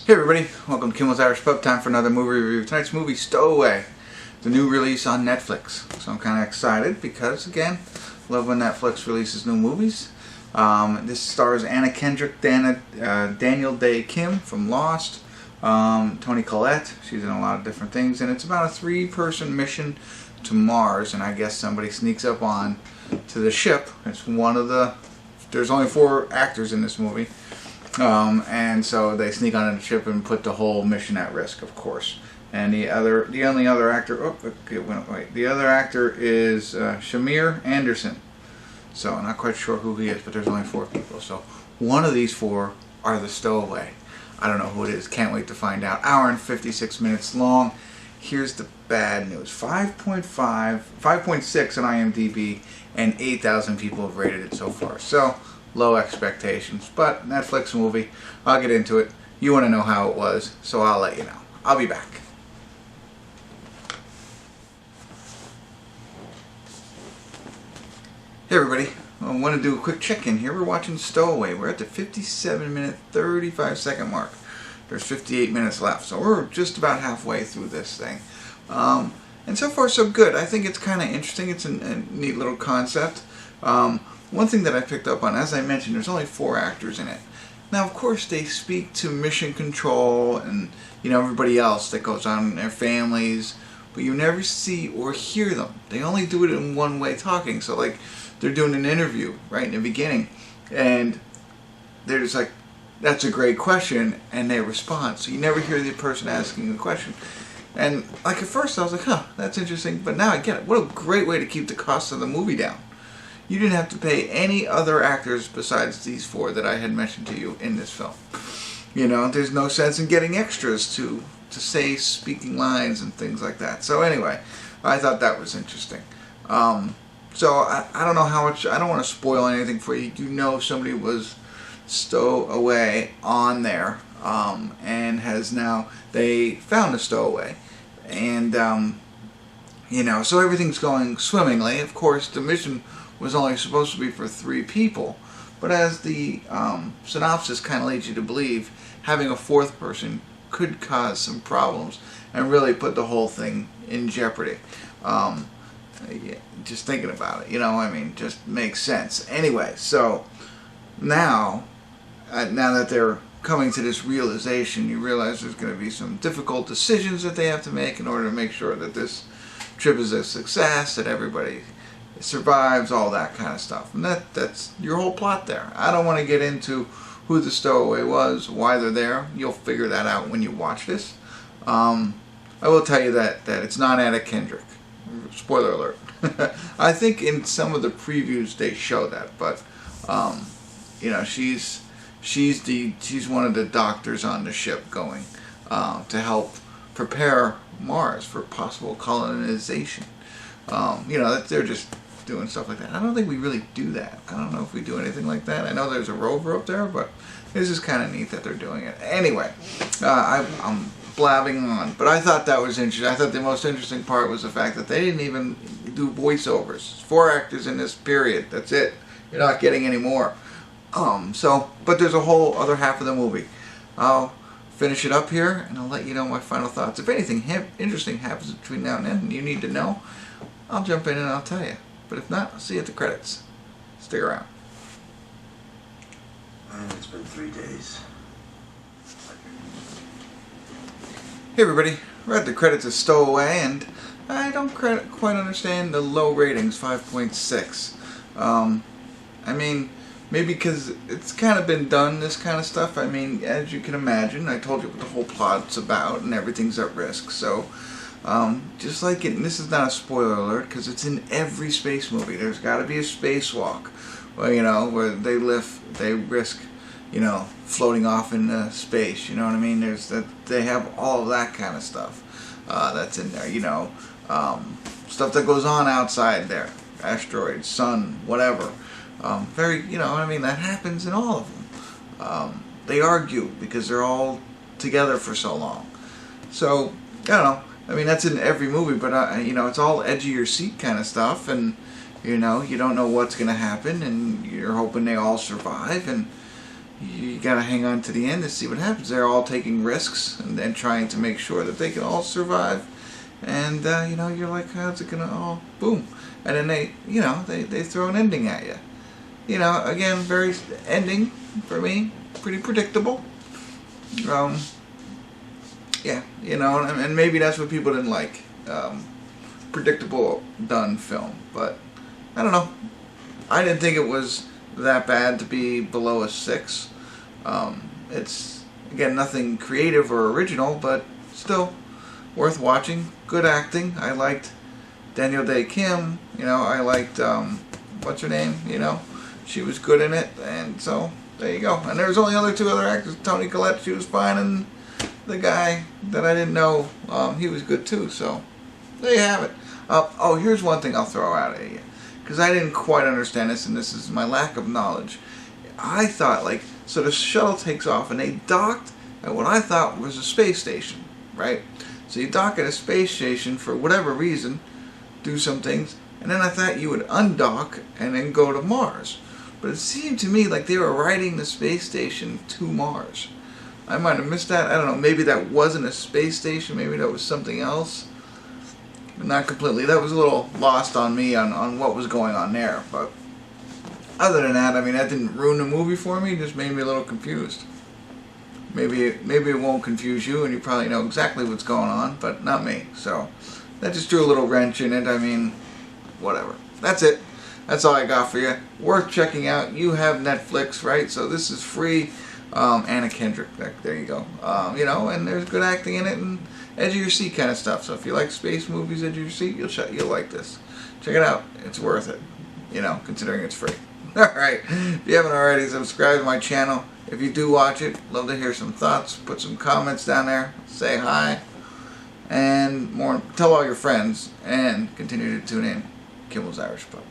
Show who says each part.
Speaker 1: Hey everybody, welcome to Kimmel's Irish Pub. Time for another movie review. Tonight's movie, Stowaway, the new release on Netflix. So I'm kind of excited because, again, love when Netflix releases new movies. This stars Anna Kendrick, Daniel Day Kim from Lost, Toni Collette. She's in a lot of different things, and it's about a 3-person mission to Mars, and I guess somebody sneaks up on to the ship. It's one of the... There's only 4 actors in this movie. And so they sneak onto the ship and put the whole mission at risk, of course. And the only other actor, the other actor is Shamier Anderson. So I'm not quite sure who he is, but there's only 4 people. So one of these 4 are the Stowaway. I don't know who it is. Can't wait to find out. Hour and 56 minutes long. Here's the bad news: 5.6 on IMDb, and 8,000 people have rated it so far. So low expectations, but Netflix movie. I'll get into it. You want to know how it was, so I'll let you know. I'll be back. Hey everybody, I want to do a quick check-in here. We're watching Stowaway. We're at the 57-minute, 35-second mark. There's 58 minutes left, so we're just about halfway through this thing. And so far so good. I think it's kind of interesting. It's a neat little concept. One thing that I picked up on, as I mentioned, there's only 4 actors in it. Now, of course, they speak to mission control and, you know, everybody else that goes on in their families, but you never see or hear them. They only do it in one way, talking. So, like, they're doing an interview right in the beginning, and they're just like, "That's a great question," and they respond. So you never hear the person asking the question. And, like, at first I was like, huh, that's interesting, but now I get it. What a great way to keep the cost of the movie down. You didn't have to pay any other actors besides these 4 that I had mentioned to you in this film. You know, there's no sense in getting extras to say speaking lines and things like that. So anyway, I thought that was interesting. So I don't know how much, I don't want to spoil anything for you. You know somebody was stowaway on there, and has now, they found a stowaway. And, you know, so everything's going swimmingly. Of course, the mission was only supposed to be for 3 people, but as the synopsis kind of leads you to believe, having a 4th person could cause some problems and really put the whole thing in jeopardy. Yeah, just thinking about it, you know, I mean, just makes sense. Anyway, so now that they're coming to this realization, you realize there's going to be some difficult decisions that they have to make in order to make sure that this trip is a success, that everybody survives, all that kind of stuff. And that's your whole plot there. I don't want to get into who the stowaway was, why they're there. You'll figure that out when you watch this. I will tell you that it's not Anna Kendrick. Spoiler alert. I think in some of the previews they show that, but you know, she's one of the doctors on the ship going to help prepare Mars for possible colonization. You know, they're just doing stuff like that. I don't think we really do that. I don't know if we do anything like that. I know there's a rover up there, but this is kind of neat that they're doing it. Anyway, I'm blabbing on, but I thought that was interesting. I thought the most interesting part was the fact that they didn't even do voiceovers. 4 actors in this period. That's it. You're not getting any more. But there's a whole other half of the movie. I'll finish it up here, and I'll let you know my final thoughts. If anything interesting happens between now and then and you need to know, I'll jump in and I'll tell you. But if not, I'll see you at the credits. Stick around.
Speaker 2: It's been 3 days.
Speaker 1: Hey everybody, we're at the credits of Stowaway, and I don't quite understand the low ratings, 5.6. I mean, maybe because it's kind of been done, this kind of stuff. I mean, as you can imagine, I told you what the whole plot's about, and everything's at risk. So, just like it, and this is not a spoiler alert, because it's in every space movie. There's got to be a spacewalk, well, you know, where they risk, you know, floating off into space. You know what I mean? They have all of that kind of stuff that's in there. You know, stuff that goes on outside there, asteroids, sun, whatever. You know what I mean? That happens in all of them. They argue because they're all together for so long. So, I don't know. I mean, that's in every movie, but, you know, it's all edge of your seat kind of stuff, and, you know, you don't know what's going to happen, and you're hoping they all survive, and, you gotta hang on to the end to see what happens. They're all taking risks and then trying to make sure that they can all survive. And you know, you're like, how's it gonna all boom? And then they throw an ending at you. You know, again, very ending for me, pretty predictable. Yeah, you know, and maybe that's what people didn't like. Predictable, done film. But I don't know. I didn't think it was that bad to be below a 6. It's, again, nothing creative or original, but still worth watching. Good acting. I liked Daniel Day Kim. You know, I liked, what's her name? You know, she was good in it. And so, there you go. And there's only two other actors. Toni Collette, she was fine. And the guy that I didn't know, he was good too. So, there you have it. Oh, here's one thing I'll throw out at you. Because I didn't quite understand this, and this is my lack of knowledge. I thought, like, so the shuttle takes off, and they docked at what I thought was a space station, right? So you dock at a space station for whatever reason, do some things, and then I thought you would undock and then go to Mars. But it seemed to me like they were riding the space station to Mars. I might have missed that. I don't know. Maybe that wasn't a space station. Maybe that was something else. Not completely. That was a little lost on me on what was going on there. But other than that, I mean, that didn't ruin the movie for me. It just made me a little confused. Maybe it won't confuse you, and you probably know exactly what's going on, but not me. So that just threw a little wrench in it. I mean, whatever. That's it. That's all I got for you. Worth checking out. You have Netflix, right? So this is free. Anna Kendrick. There you go. You know, and there's good acting in it and edge of your seat kind of stuff. So if you like space movies, edge of your seat, you'll like this. Check it out. It's worth it. You know, considering it's free. All right. If you haven't already, subscribe to my channel. If you do watch it, love to hear some thoughts. Put some comments down there. Say hi. And more, tell all your friends. And continue to tune in. Kimmel's Irish Pub.